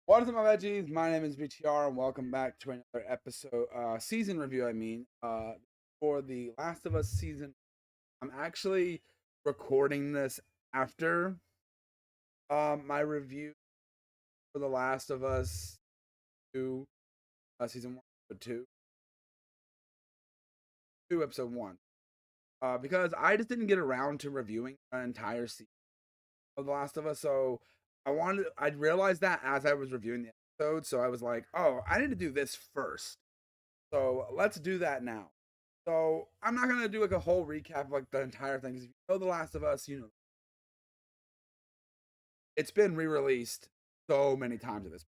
What is up, my veggies? My name is BTR, and welcome back to another episode, season review. For the Last of Us season. I'm actually recording this after my review for the Last of Us 2, season 1, episode 2, episode 1, because I just didn't get around to reviewing an entire season of the Last of Us. So I realized that as I was reviewing the episode. So I was like, oh, I need to do this first. So let's do that now. So I'm not gonna do like a whole recap of like the entire thing. 'Cause if you know The Last of Us, you know it's been re-released so many times at this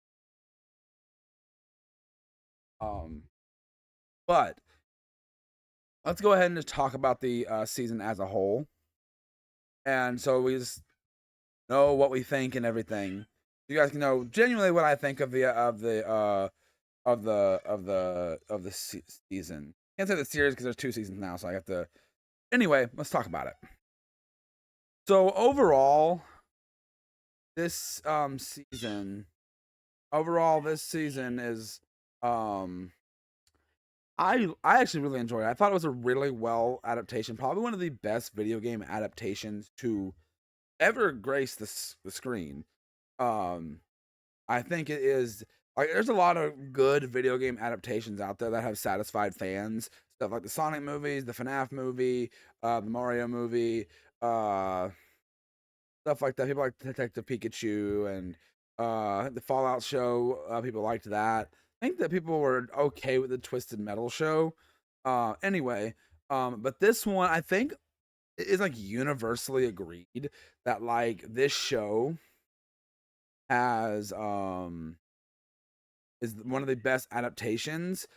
point. But let's go ahead and just talk about the season as a whole, and so we just know what we think and everything. You guys can know genuinely what I think of the season. Can't say the series because there's 2 seasons now, so I have to. Anyway, let's talk about it. So overall, this season this season is um I actually really enjoyed it. I thought it was a really well adaptation, probably one of the best video game adaptations to ever grace the screen. um I think it is, like, there's a lot of good video game adaptations out there that have satisfied fans, stuff like the Sonic movies, the FNAF movie, the Mario movie, uh stuff like that. People like Detective Pikachu and the Fallout show. People liked that. I think that people were okay with the Twisted Metal show. Anyway, but this one I think is like universally agreed that like this show has is one of the best adaptations.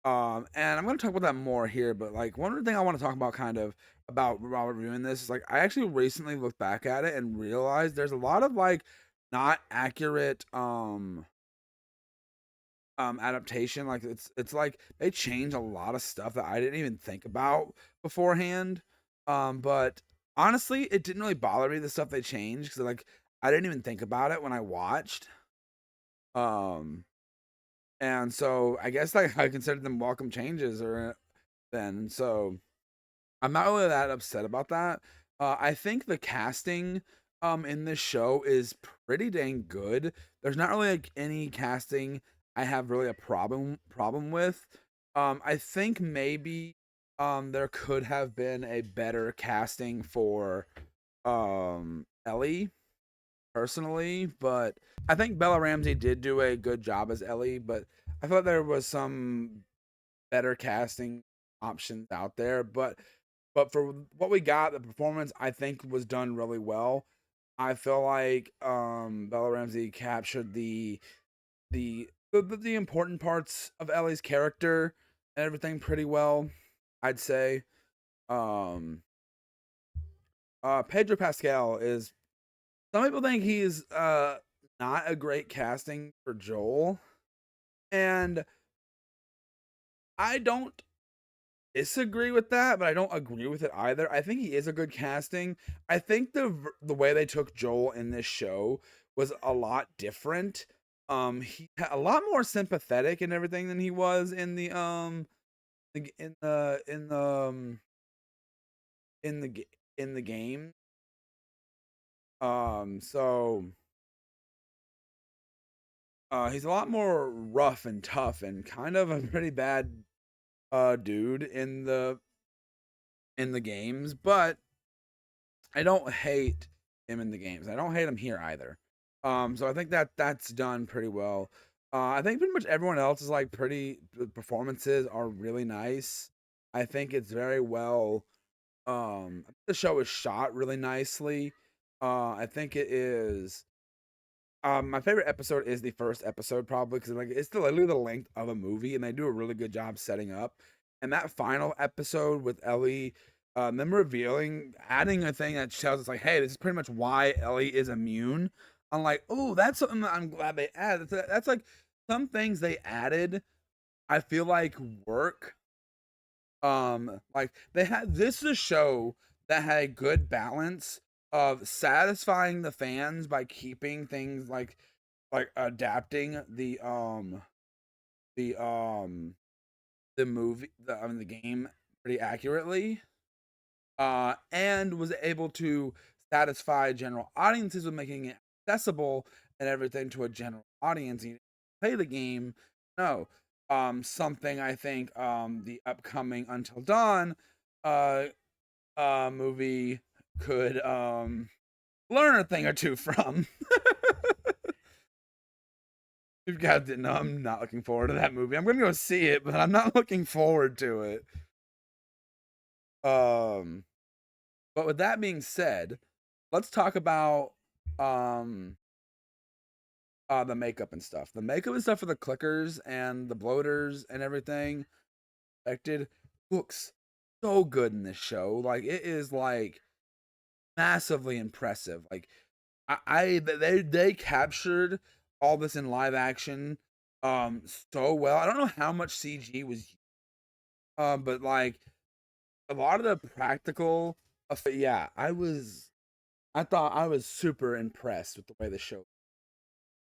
And I'm gonna talk about that more here, but like one other thing I want to talk about kind of about while reviewing this is like I actually recently looked back at it and realized there's a lot of like not accurate adaptation. Like it's like they change a lot of stuff that I didn't even think about beforehand. But honestly, it didn't really bother me the stuff they changed because like I didn't even think about it when I watched. Um and so I guess like I consider them welcome changes or then. So I'm not really that upset about that. I think the casting in this show is pretty dang good. There's not really like any casting I have really a problem with. I think maybe there could have been a better casting for Ellie personally, but I think Bella Ramsey did do a good job as Ellie, but I thought there was some better casting options out there. But for what we got, the performance I think was done really well. I feel like Bella Ramsey captured the important parts of Ellie's character and everything pretty well, I'd say. Um Pedro Pascal is, some people think he's not a great casting for Joel, and I don't disagree with that, but I don't agree with it either. I think he is a good casting. I think the way they took Joel in this show was a lot different. He had a lot more sympathetic and everything than he was in the game. So he's a lot more rough and tough and kind of a pretty bad dude in the games, but I don't hate him in the games. I don't hate him here either. So I think that that's done pretty well. I think pretty much everyone else is like pretty. The performances are really nice. I think it's very well. The show is shot really nicely. I think it is. My favorite episode is the first episode, probably because like it's literally the length of a movie, and they do a really good job setting up. And that final episode with Ellie, them revealing, adding a thing that tells us like, hey, this is pretty much why Ellie is immune. I'm like, oh, that's something that I'm glad they added. That's like some things they added. I feel like work. Like they had, this is a show that had a good balance of satisfying the fans by keeping things like like adapting the um the movie, the game pretty accurately, and was able to satisfy general audiences with making it accessible and everything to a general audience. You play the game, no. Something I think the upcoming Until Dawn uh movie could learn a thing or two from. If you guys didn't know, I'm not looking forward to that movie. I'm gonna go see it, but I'm not looking forward to it. Um, but with that being said, let's talk about um the makeup and stuff. The makeup and stuff for the clickers and the bloaters and everything affected looks so good in this show. Like it is like massively impressive. Like they captured all this in live action so well. I don't know how much CG was but like a lot of the practical yeah, I thought I was super impressed with the way the show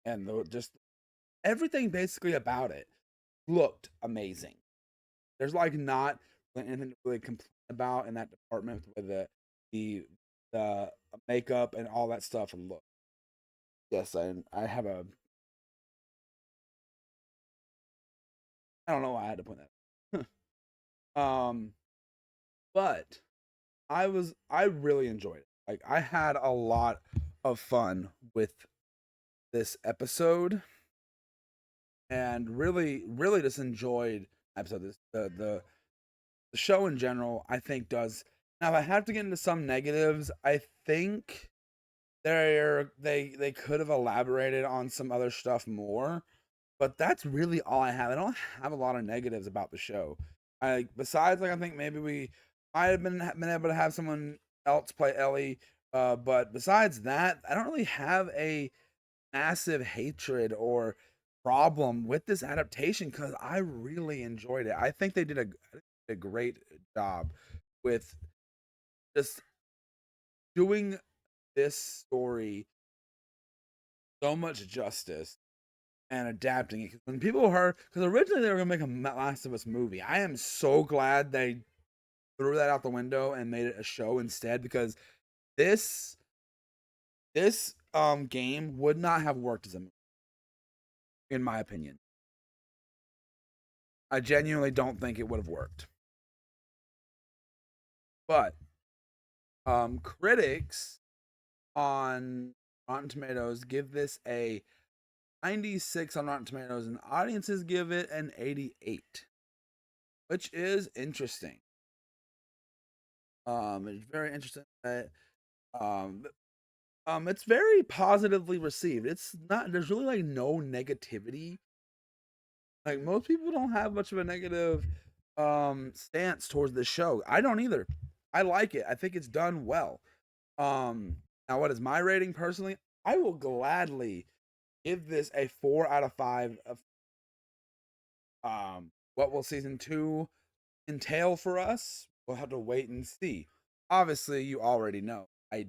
and just everything basically about it looked amazing. There's like not anything to really complain about in that department with the the makeup and all that stuff and look. Yes, I have a I don't know why I had to point that. um, but I really enjoyed it. Like I had a lot of fun with this episode and really just enjoyed episode. The show in general I think does. Now if I have to get into some negatives, I think they could have elaborated on some other stuff more, but that's really all I have. I don't have a lot of negatives about the show. I besides like I think maybe we might have been able to have someone else play Ellie, but besides that, I don't really have a massive hatred or problem with this adaptation because I really enjoyed it. I think they did a great job with just doing this story so much justice and adapting it. When people heard, because originally they were gonna make a Last of Us movie, I am so glad they threw that out the window and made it a show instead. Because this this game would not have worked as a movie, in my opinion. I genuinely don't think it would have worked. But critics on Rotten Tomatoes give this a 96 on Rotten Tomatoes, and audiences give it an 88, which is interesting. It's very interesting that um it's very positively received. It's not there's really like no negativity. Like most people don't have much of a negative stance towards the show. I don't either. I like it. I think it's done well. Now what is my rating personally? I will gladly give this a 4 out of 5 of what will season 2 entail for us? We'll have to wait and see. Obviously, you already know. I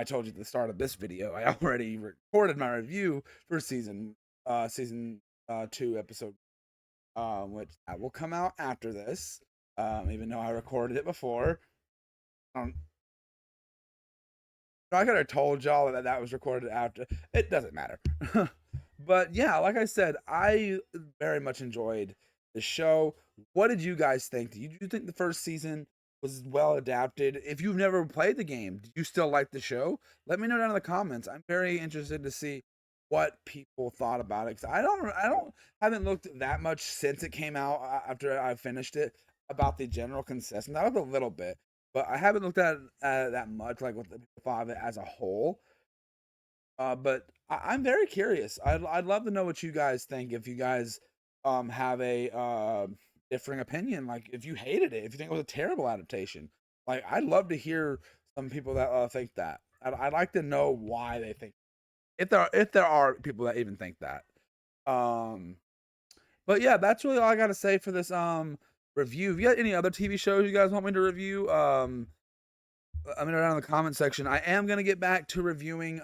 told you at the start of this video, I already recorded my review for season 2 episode which that will come out after this. Even though I recorded it before. Um I could have told y'all that that was recorded after. It doesn't matter. But yeah, like I said, I very much enjoyed the show. What did you guys think? Did you think the first season was well adapted? If you've never played the game, do you still like the show? Let me know down in the comments. I'm very interested to see what people thought about it. Cause haven't looked that much since it came out after I finished it about the general consensus. That was a little bit, but I haven't looked at that much, like what the people thought of it as a whole. But I'm very curious. I'd love to know what you guys think. If you guys have a differing opinion, like if you hated it, if you think it was a terrible adaptation, like I'd love to hear some people that think that. I'd like to know why they think if there are people that even think that. Um, but yeah, that's really all I got to say for this review. If you got any other TV shows you guys want me to review, let me know down in the comment section. I am gonna get back to reviewing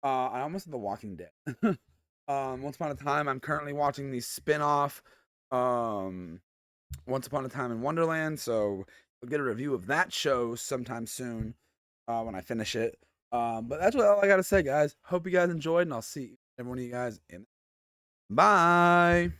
I almost said The Walking Dead. Once Upon a Time. I'm currently watching the spin-off, um, Once Upon a Time in Wonderland. So we'll get a review of that show sometime soon, when I finish it. But that's all I gotta say, guys. Hope you guys enjoyed, and I'll see every one of you guys in. Bye.